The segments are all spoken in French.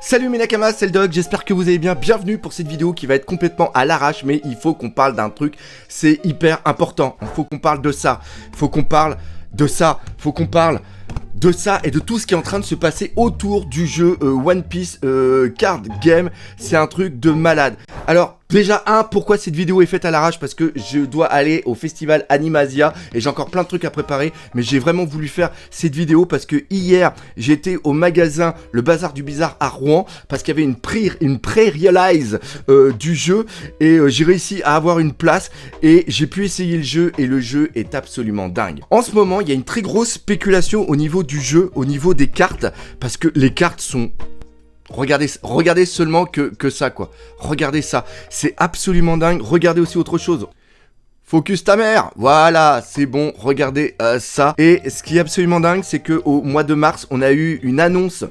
Salut mes nakamas, c'est le Dog, j'espère que vous allez bien, bienvenue pour cette vidéo qui va être complètement à l'arrache, mais il faut qu'on parle d'un truc, c'est hyper important, il faut qu'on parle de ça, il faut qu'on parle de ça, il faut qu'on parle de ça et de tout ce qui est en train de se passer autour du jeu One Piece Card Game, c'est un truc de malade. Alors déjà pourquoi cette vidéo est faite à l'arrache? Parce que je dois aller au festival Animasia et j'ai encore plein de trucs à préparer, mais j'ai vraiment voulu faire cette vidéo parce que hier j'étais au magasin Le Bazar du Bizarre à Rouen parce qu'il y avait une pré-release du jeu et j'ai réussi à avoir une place et j'ai pu essayer le jeu et le jeu est absolument dingue. En ce moment il y a une très grosse spéculation au niveau du jeu, au niveau des cartes, parce que les cartes sont... Regardez seulement que ça, quoi. Regardez ça. C'est absolument dingue. Regardez aussi autre chose. Focus ta mère. Voilà, c'est bon. Regardez ça. Et ce qui est absolument dingue, c'est qu'au mois de mars, on a eu une annonce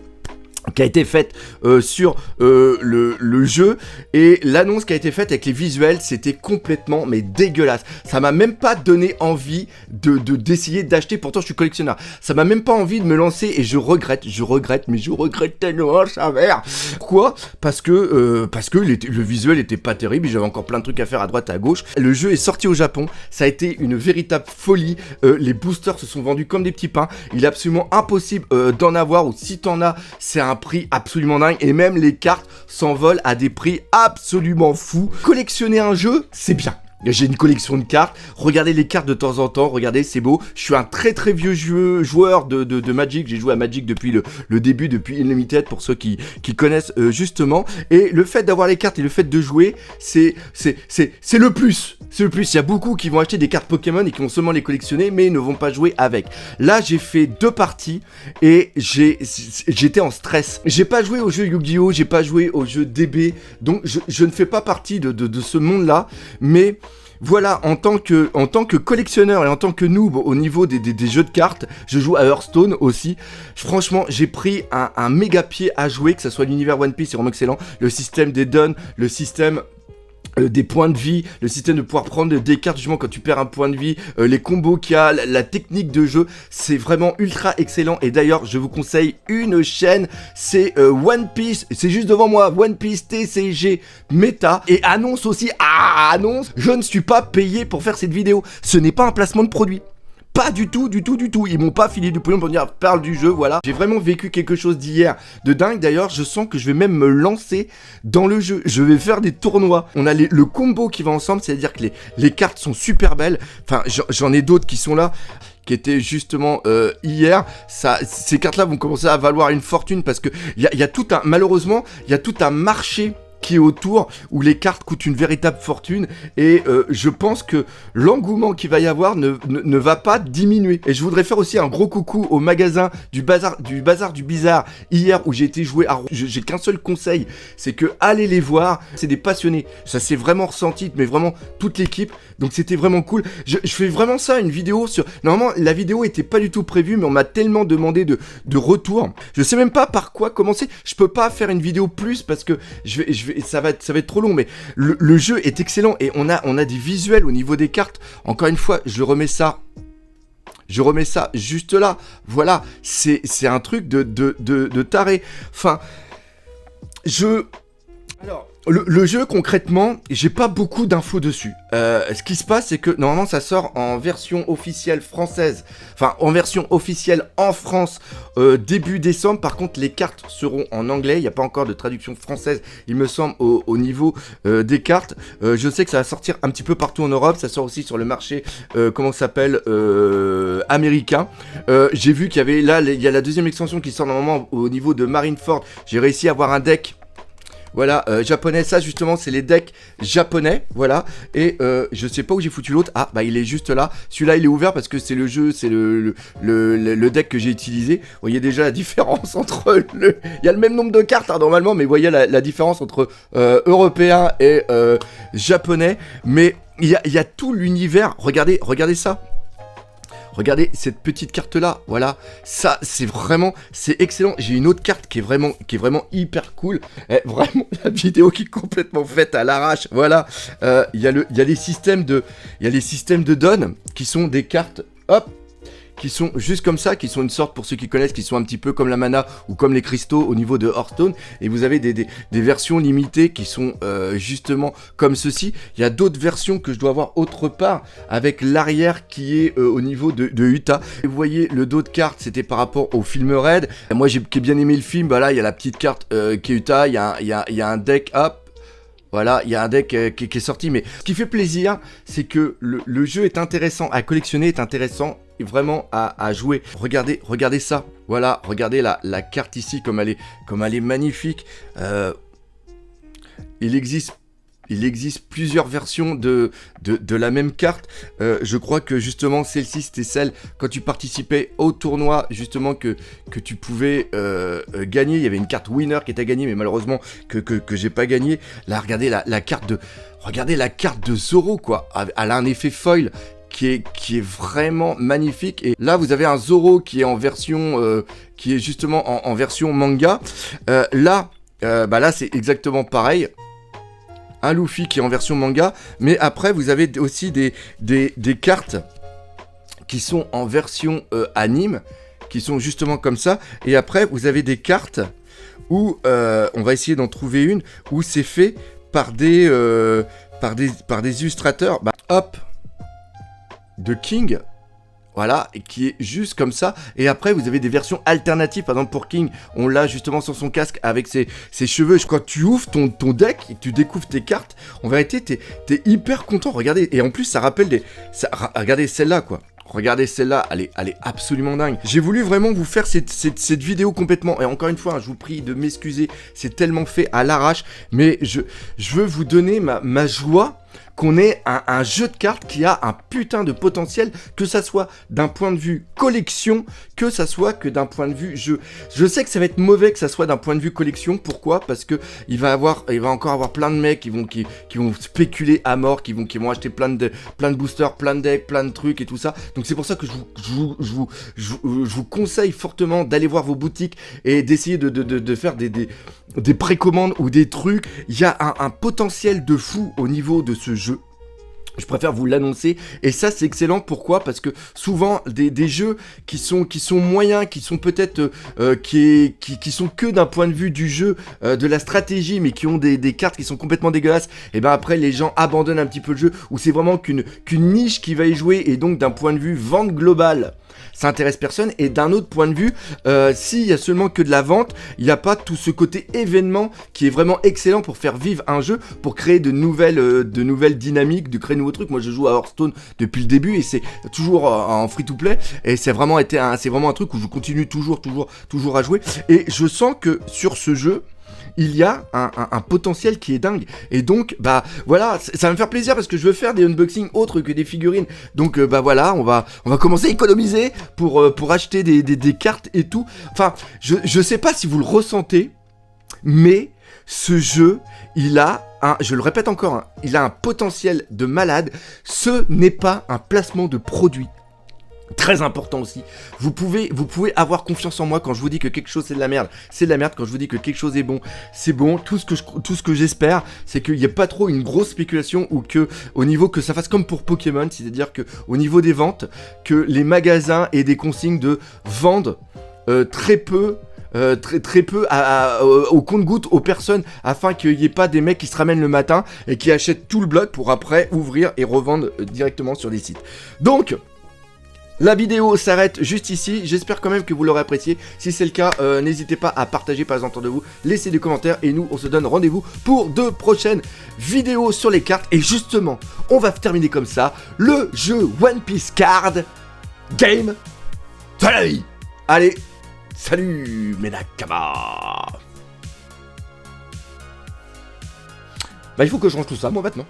qui a été faite sur le jeu, et l'annonce qui a été faite avec les visuels, c'était complètement mais dégueulasse. Ça m'a même pas donné envie d'essayer d'acheter, pourtant je suis collectionneur. Ça m'a même pas envie de me lancer et je regrette tellement sa mère. Pourquoi? Parce que le visuel était pas terrible et j'avais encore plein de trucs à faire à droite à gauche. Le jeu est sorti au Japon, ça a été une véritable folie. Les boosters se sont vendus comme des petits pains. Il est absolument impossible d'en avoir, ou si t'en as, c'est un prix absolument dingue, et même les cartes s'envolent à des prix absolument fous. Collectionner un jeu, c'est bien. J'ai une collection de cartes, regardez les cartes de temps en temps, regardez, c'est beau. Je suis un très vieux joueur de Magic, j'ai joué à Magic depuis le début, depuis Unlimited, pour ceux qui connaissent justement. Et le fait d'avoir les cartes et le fait de jouer, c'est le plus. C'est le plus. Il y a beaucoup qui vont acheter des cartes Pokémon et qui vont seulement les collectionner, mais ils ne vont pas jouer avec. Là, j'ai fait 2 parties et j'étais en stress. J'ai pas joué au jeu Yu-Gi-Oh, j'ai pas joué au jeu DB, donc je ne fais pas partie de ce monde-là, mais... Voilà, en tant que collectionneur et en tant que noob au niveau des jeux de cartes, je joue à Hearthstone aussi. Franchement, j'ai pris un méga pied à jouer, que ce soit l'univers One Piece, c'est vraiment excellent. Le système des dons, le système... des points de vie, le système de pouvoir prendre des cartes justement quand tu perds un point de vie, les combos qu'il y a, la technique de jeu, c'est vraiment ultra excellent. Et d'ailleurs je vous conseille une chaîne, c'est One Piece, c'est juste devant moi, One Piece TCG Meta, et annonce aussi, annonce, je ne suis pas payé pour faire cette vidéo, ce n'est pas un placement de produit. Pas du tout. Ils m'ont pas filé du pognon pour dire parle du jeu, voilà. J'ai vraiment vécu quelque chose d'hier de dingue. D'ailleurs, je sens que je vais même me lancer dans le jeu. Je vais faire des tournois. On a le combo qui va ensemble, c'est-à-dire que les cartes sont super belles. Enfin, j'en ai d'autres qui sont là, qui étaient justement hier. Ces cartes-là vont commencer à valoir une fortune parce que il y a tout un, malheureusement, il y a tout un marché qui est autour, où les cartes coûtent une véritable fortune, et je pense que l'engouement qu'il va y avoir ne va pas diminuer. Et je voudrais faire aussi un gros coucou au magasin du bazar du Bizarre hier, où j'ai été jouer à Rouen. J'ai qu'un seul conseil, c'est que allez les voir, c'est des passionnés, ça s'est vraiment ressenti, mais vraiment toute l'équipe, donc c'était vraiment cool. Je fais vraiment ça, une vidéo sur... Normalement la vidéo était pas du tout prévue, mais on m'a tellement demandé de retour, je sais même pas par quoi commencer. Je peux pas faire une vidéo plus parce que ça va être trop long, mais le jeu est excellent et on a des visuels au niveau des cartes. Encore une fois, je remets ça juste là. Voilà, c'est un truc de taré. Enfin, alors, le jeu, concrètement, j'ai pas beaucoup d'infos dessus. Ce qui se passe, c'est que normalement, ça sort en version officielle française. Enfin, en version officielle en France début décembre. Par contre, les cartes seront en anglais. Il n'y a pas encore de traduction française, il me semble, au niveau des cartes. Je sais que ça va sortir un petit peu partout en Europe. Ça sort aussi sur le marché, comment ça s'appelle, américain. J'ai vu qu'il y avait là, il y a la deuxième extension qui sort normalement au niveau de Marineford. J'ai réussi à avoir un deck. Voilà, japonais, ça justement c'est les decks japonais, voilà, et je sais pas où j'ai foutu l'autre, bah il est juste là, celui-là il est ouvert parce que c'est le jeu, c'est le deck que j'ai utilisé. Vous voyez déjà la différence entre il y a le même nombre de cartes normalement, mais vous voyez la différence entre européen et japonais, mais il y a tout l'univers, regardez ça. Regardez cette petite carte là, voilà, ça c'est excellent. J'ai une autre carte qui est vraiment hyper cool. Vraiment la vidéo qui est complètement faite à l'arrache. Voilà, il y a les systèmes de dons qui sont des cartes, hop, qui sont juste comme ça, qui sont une sorte, pour ceux qui connaissent, qui sont un petit peu comme la mana ou comme les cristaux au niveau de Hearthstone. Et vous avez des versions limitées qui sont justement comme ceci. Il y a d'autres versions que je dois avoir autre part avec l'arrière qui est au niveau de Utah. Et vous voyez le dos de carte, c'était par rapport au film Raid. Moi j'ai bien aimé le film, voilà, il y a la petite carte qui est Utah, il y a un deck up. Voilà, il y a un deck qui est sorti, mais ce qui fait plaisir, c'est que le jeu est intéressant à collectionner, est intéressant vraiment à jouer. Regardez ça, voilà, regardez la carte ici, comme elle est magnifique. Il existe plusieurs versions de la même carte. Je crois que justement celle-ci c'était celle quand tu participais au tournoi justement que tu pouvais gagner. Il y avait une carte winner qui était à gagner mais malheureusement que j'ai pas gagné. Là regardez regardez la carte de Zoro quoi. Elle a un effet foil qui est vraiment magnifique. Et là vous avez un Zoro qui est en version qui est justement en version manga. Là c'est exactement pareil. Un Luffy qui est en version manga, mais après vous avez aussi des cartes qui sont en version anime, qui sont justement comme ça, et après vous avez des cartes où, on va essayer d'en trouver une, où c'est fait par des illustrateurs, hop, de King. Voilà, et qui est juste comme ça. Et après, vous avez des versions alternatives. Par exemple, pour King, on l'a justement sur son casque avec ses cheveux. Quand tu ouvres ton deck et que tu découvres tes cartes, en vérité, t'es hyper content. Regardez, et en plus, ça rappelle regardez celle-là, quoi. Regardez celle-là, elle est absolument dingue. J'ai voulu vraiment vous faire cette vidéo complètement. Et encore une fois, hein, je vous prie de m'excuser. C'est tellement fait à l'arrache. Mais je veux vous donner ma joie qu'on ait un jeu de cartes qui a un putain de potentiel, que ça soit d'un point de vue collection, que ça soit que d'un point de vue jeu. Je sais que ça va être mauvais que ça soit d'un point de vue collection. Pourquoi ? Parce que il va encore avoir plein de mecs qui vont spéculer à mort, qui vont acheter plein de boosters, plein de decks, plein de trucs et tout ça. Donc c'est pour ça que je vous conseille fortement d'aller voir vos boutiques et d'essayer de faire des précommandes ou des trucs. Il y a un potentiel de fou au niveau de ce jeu. Je préfère vous l'annoncer, et ça c'est excellent. Pourquoi ? Parce que souvent des jeux qui sont moyens, qui sont peut-être qui sont que d'un point de vue du jeu, de la stratégie, mais qui ont des cartes qui sont complètement dégueulasses, et ben après les gens abandonnent un petit peu le jeu, ou c'est vraiment qu'une niche qui va y jouer, et donc d'un point de vue vente globale, ça intéresse personne. Et d'un autre point de vue, s'il y a seulement que de la vente, il n'y a pas tout ce côté événement qui est vraiment excellent pour faire vivre un jeu, pour créer de nouvelles dynamiques, de créer de nouveaux trucs. Moi je joue à Hearthstone depuis le début et c'est toujours en free to play, et c'est vraiment un truc où je continue toujours à jouer, et je sens que sur ce jeu il y a un potentiel qui est dingue. Et donc, voilà, ça va me faire plaisir parce que je veux faire des unboxings autres que des figurines. Donc, voilà, on va commencer à économiser pour acheter des cartes et tout. Enfin, je sais pas si vous le ressentez, mais ce jeu, je le répète encore, hein, il a un potentiel de malade. Ce n'est pas un placement de produit. Très important aussi, vous pouvez avoir confiance en moi quand je vous dis que quelque chose c'est de la merde, c'est de la merde. Quand je vous dis que quelque chose est bon, c'est bon. Tout ce que j'espère, c'est qu'il n'y ait pas trop une grosse spéculation, ou que au niveau que ça fasse comme pour Pokémon, c'est-à-dire que au niveau des ventes, que les magasins aient des consignes de vendre très peu au compte-gouttes aux personnes, afin qu'il n'y ait pas des mecs qui se ramènent le matin et qui achètent tout le bloc pour après ouvrir et revendre directement sur des sites. Donc la vidéo s'arrête juste ici, j'espère quand même que vous l'aurez apprécié. Si c'est le cas, n'hésitez pas à partager par exemple de vous, laissez des commentaires, et nous on se donne rendez-vous pour de prochaines vidéos sur les cartes. Et justement, on va terminer comme ça, le jeu One Piece Card Game Play. Allez, salut mes Nakama. Il faut que je range tout ça moi maintenant.